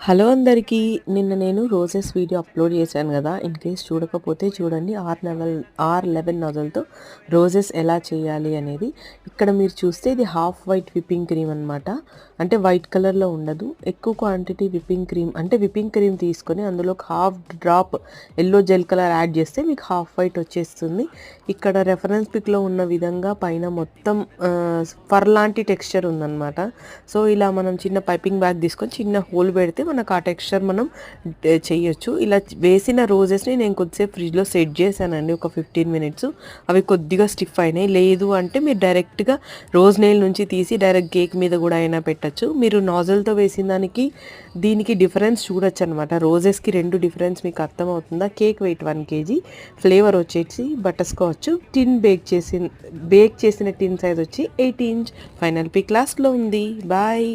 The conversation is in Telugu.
హలో అందరికీ. నిన్న నేను రోజెస్ వీడియో అప్లోడ్ చేశాను కదా, ఇన్ కేస్ చూడకపోతే చూడండి. R11 నజల్తో రోజెస్ ఎలా చేయాలి అనేది. ఇక్కడ మీరు చూస్తే ఇది హాఫ్ వైట్ విప్పింగ్ క్రీమ్ అనమాట. అంటే వైట్ కలర్లో ఉండదు. ఎక్కువ క్వాంటిటీ విప్పింగ్ క్రీమ్ అంటే విప్పింగ్ క్రీమ్ తీసుకొని అందులో half drop yellow gel colour add చేస్తే మీకు హాఫ్ వైట్ వచ్చేస్తుంది. ఇక్కడ రెఫరెన్స్ పిక్లో ఉన్న విధంగా పైన మొత్తం ఫర్ లాంటి టెక్స్చర్ ఉందన్నమాట. సో ఇలా మనం చిన్న పైపింగ్ బ్యాగ్ తీసుకొని చిన్న హోల్ పెడితే మనకు ఆ టెక్స్చర్ మనం చేయొచ్చు. ఇలా వేసిన రోజెస్ని నేను కొద్దిసేపు ఫ్రిడ్జ్లో సెట్ చేశానండి, ఒక 15 మినిట్స్. అవి కొద్దిగా స్టిఫ్ అయినాయి. లేదు అంటే మీరు డైరెక్ట్గా రోజ్ నెయిల్ నుంచి తీసి డైరెక్ట్ కేక్ మీద కూడా అయినా పెట్టచ్చు. మీరు నాజల్తో వేసిన దానికి దీనికి డిఫరెన్స్ చూడొచ్చు అనమాట. రోజెస్కి రెండు డిఫరెన్స్ మీకు అర్థమవుతుందా. కేక్ వెయిట్ 1 kg, ఫ్లేవర్ వచ్చేసి బటర్ స్కాచ్. బేక్ చేసిన టిన్ సైజ్ వచ్చి 8 inch. ఫైనల్ పిక్ లాస్ట్లో ఉంది. బాయ్.